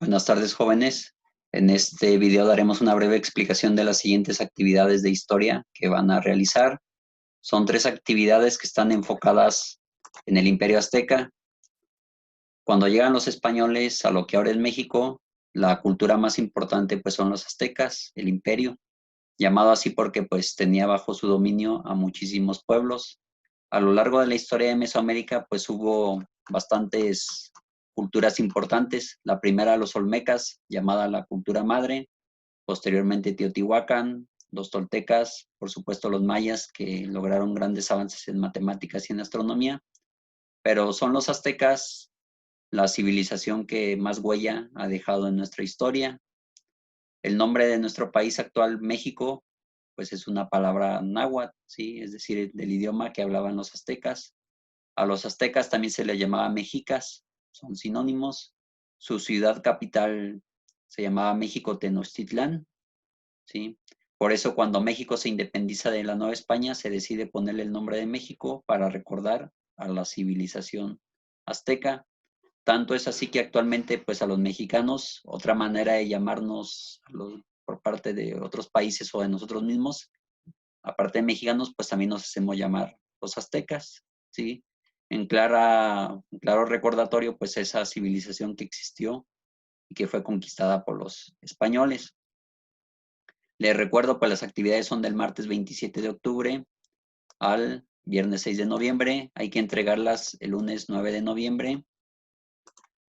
Buenas tardes, jóvenes. En este video daremos una breve explicación de las siguientes actividades de historia que van a realizar. Son 3 actividades que están enfocadas en el Imperio Azteca. Cuando llegan los españoles a lo que ahora es México, la cultura más importante pues son los aztecas, el imperio, llamado así porque pues tenía bajo su dominio a muchísimos pueblos. A lo largo de la historia de Mesoamérica pues hubo bastantes culturas importantes. La primera, los olmecas, llamada la cultura madre, posteriormente Teotihuacán, los toltecas, por supuesto los mayas, que lograron grandes avances en matemáticas y en astronomía, pero son los aztecas la civilización que más huella ha dejado en nuestra historia. El nombre de nuestro país actual, México, pues es una palabra náhuatl, ¿sí? Es decir, del idioma que hablaban los aztecas. A los aztecas también se les llamaba mexicas, son sinónimos. Su ciudad capital se llamaba México Tenochtitlán, ¿sí? Por eso cuando México se independiza de la Nueva España, se decide ponerle el nombre de México para recordar a la civilización azteca. Tanto es así que actualmente, pues a los mexicanos, otra manera de llamarnos por parte de otros países o de nosotros mismos, aparte de mexicanos, pues también nos hacemos llamar los aztecas, ¿sí? En claro recordatorio, pues esa civilización que existió y que fue conquistada por los españoles. Les recuerdo, pues las actividades son del martes 27 de octubre al viernes 6 de noviembre. Hay que entregarlas el lunes 9 de noviembre.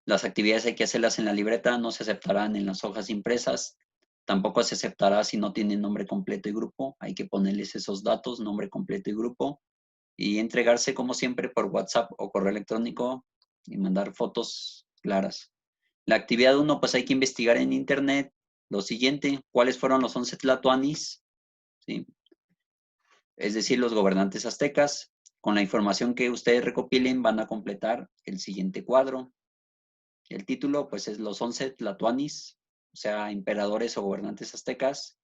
Las actividades hay que hacerlas en la libreta, no se aceptarán en las hojas impresas. Tampoco se aceptará si no tienen nombre completo y grupo. Hay que ponerles esos datos, nombre completo y grupo. Y entregarse como siempre por WhatsApp o correo electrónico y mandar fotos claras. La actividad 1, pues hay que investigar en internet lo siguiente, cuáles fueron los 11 tlatoanis, ¿sí? Es decir, los gobernantes aztecas. Con la información que ustedes recopilen van a completar el siguiente cuadro. El título, pues, es los 11 tlatoanis, o sea, emperadores o gobernantes aztecas.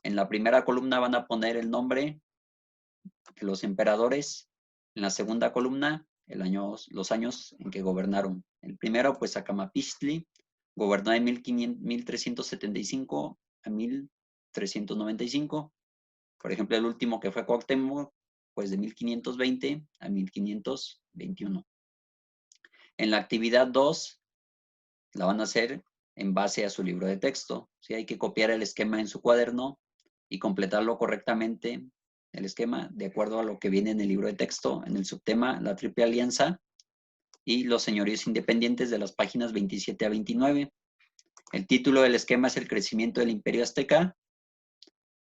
En la primera columna van a poner el nombre de los emperadores. En la segunda columna, los años en que gobernaron. El primero, pues, Acamapixtli, gobernó de 1375 a 1395. Por ejemplo, el último que fue Cuauhtémoc, pues de 1520 a 1521. En la actividad 2, la van a hacer en base a su libro de texto. ¿Sí? Hay que copiar el esquema en su cuaderno y completarlo correctamente, el esquema, de acuerdo a lo que viene en el libro de texto, en el subtema La Triple Alianza y los señoríos independientes de las páginas 27 a 29. El título del esquema es El crecimiento del Imperio Azteca.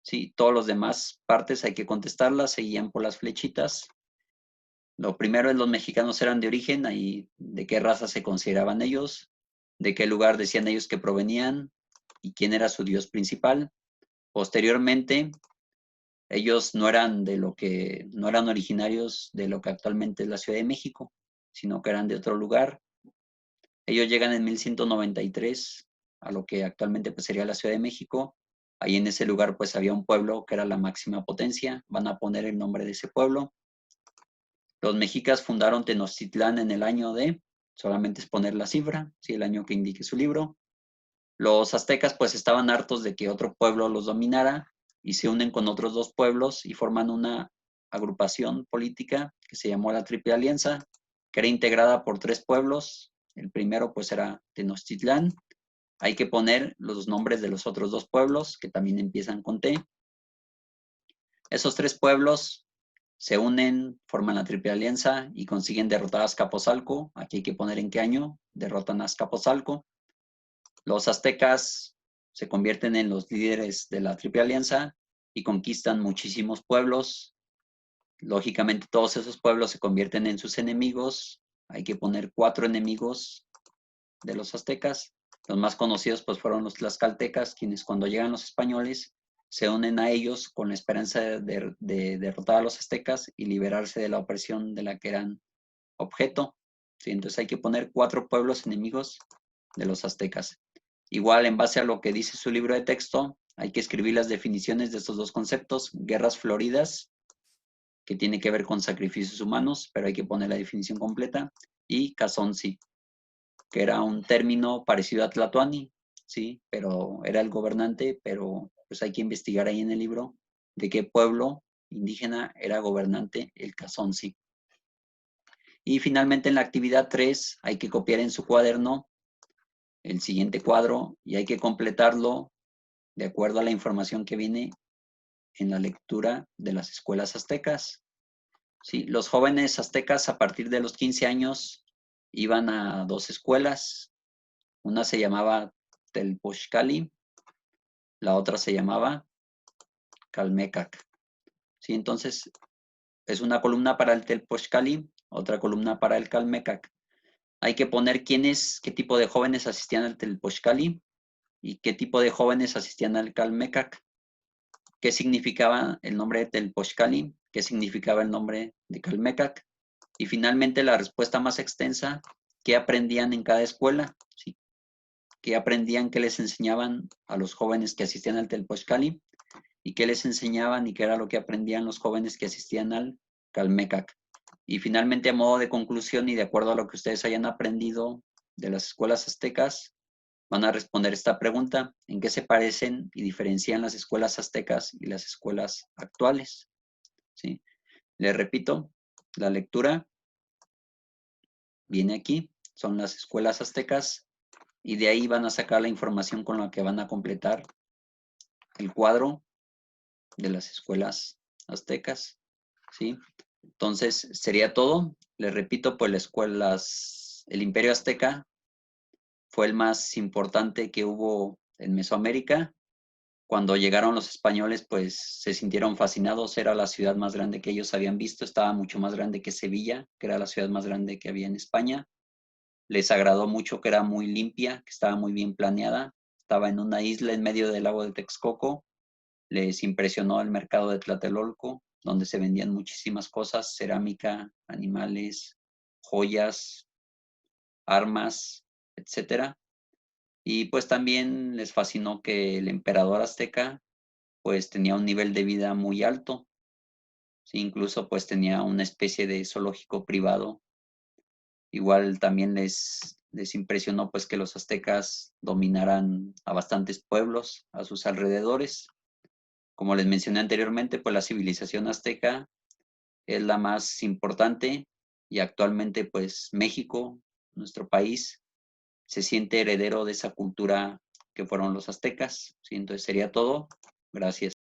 Sí, todas las demás partes hay que contestarlas, se guían por las flechitas. Lo primero es los mexicanos eran de origen, ahí de qué raza se consideraban ellos, de qué lugar decían ellos que provenían y quién era su dios principal. Posteriormente, ellos no eran originarios de lo que actualmente es la Ciudad de México, sino que eran de otro lugar. Ellos llegan en 1193 a lo que actualmente pues sería la Ciudad de México. Ahí en ese lugar pues había un pueblo que era la máxima potencia. Van a poner el nombre de ese pueblo. Los mexicas fundaron Tenochtitlán en el año de, solamente es poner la cifra, ¿sí? El año que indique su libro. Los aztecas pues estaban hartos de que otro pueblo los dominara y se unen con otros 2 pueblos y forman una agrupación política que se llamó la Triple Alianza, que era integrada por 3 pueblos. El primero pues era Tenochtitlán. Hay que poner los nombres de los otros 2 pueblos que también empiezan con T. Esos 3 pueblos se unen, forman la Triple Alianza y consiguen derrotar a Azcapotzalco. Aquí hay que poner en qué año derrotan a Azcapotzalco. Los aztecas se convierten en los líderes de la Triple Alianza y conquistan muchísimos pueblos. Lógicamente todos esos pueblos se convierten en sus enemigos. Hay que poner 4 enemigos de los aztecas. Los más conocidos pues fueron los tlaxcaltecas, quienes cuando llegan los españoles se unen a ellos con la esperanza de derrotar a los aztecas y liberarse de la opresión de la que eran objeto. ¿Sí? Entonces hay que poner 4 pueblos enemigos de los aztecas. Igual, en base a lo que dice su libro de texto, hay que escribir las definiciones de estos 2 conceptos. Guerras floridas, que tiene que ver con sacrificios humanos, pero hay que poner la definición completa, y Cazonzi. que era un término parecido a Tlatoani, sí, pero era el gobernante, pero pues hay que investigar ahí en el libro de qué pueblo indígena era gobernante el Cazonzi. Y finalmente en la actividad 3 hay que copiar en su cuaderno el siguiente cuadro y hay que completarlo de acuerdo a la información que viene en la lectura de las escuelas aztecas. Sí, los jóvenes aztecas a partir de los 15 años iban a 2 escuelas. Una se llamaba Telpochcali, la otra se llamaba Calmecac. Sí, entonces es una columna para el Telpochcali, otra columna para el Calmecac. Hay que poner qué tipo de jóvenes asistían al Telpochcali y qué tipo de jóvenes asistían al Calmecac. ¿Qué significaba el nombre de Telpochcali? ¿Qué significaba el nombre de Calmecac? Y finalmente la respuesta más extensa, ¿qué aprendían en cada escuela? ¿Sí? ¿Qué aprendían, qué les enseñaban a los jóvenes que asistían al Telpochcali? ¿Y qué les enseñaban y qué era lo que aprendían los jóvenes que asistían al Calmecac? Y finalmente, a modo de conclusión y de acuerdo a lo que ustedes hayan aprendido de las escuelas aztecas, van a responder esta pregunta: ¿en qué se parecen y diferencian las escuelas aztecas y las escuelas actuales? ¿Sí? Les repito, la lectura viene aquí, son las escuelas aztecas, y de ahí van a sacar la información con la que van a completar el cuadro de las escuelas aztecas, ¿sí? Entonces, sería todo. Les repito, pues el Imperio Azteca fue el más importante que hubo en Mesoamérica. Cuando llegaron los españoles, pues se sintieron fascinados. Era la ciudad más grande que ellos habían visto. Estaba mucho más grande que Sevilla, que era la ciudad más grande que había en España. Les agradó mucho que era muy limpia, que estaba muy bien planeada. Estaba en una isla en medio del lago de Texcoco. Les impresionó el mercado de Tlatelolco, donde se vendían muchísimas cosas: cerámica, animales, joyas, armas, etcétera. Y pues también les fascinó que el emperador azteca pues tenía un nivel de vida muy alto. Sí, incluso pues tenía una especie de zoológico privado. Igual también les impresionó pues que los aztecas dominaran a bastantes pueblos a sus alrededores. Como les mencioné anteriormente, pues la civilización azteca es la más importante y actualmente pues México, nuestro país, se siente heredero de esa cultura que fueron los aztecas. ¿Sí? Entonces sería todo. Gracias.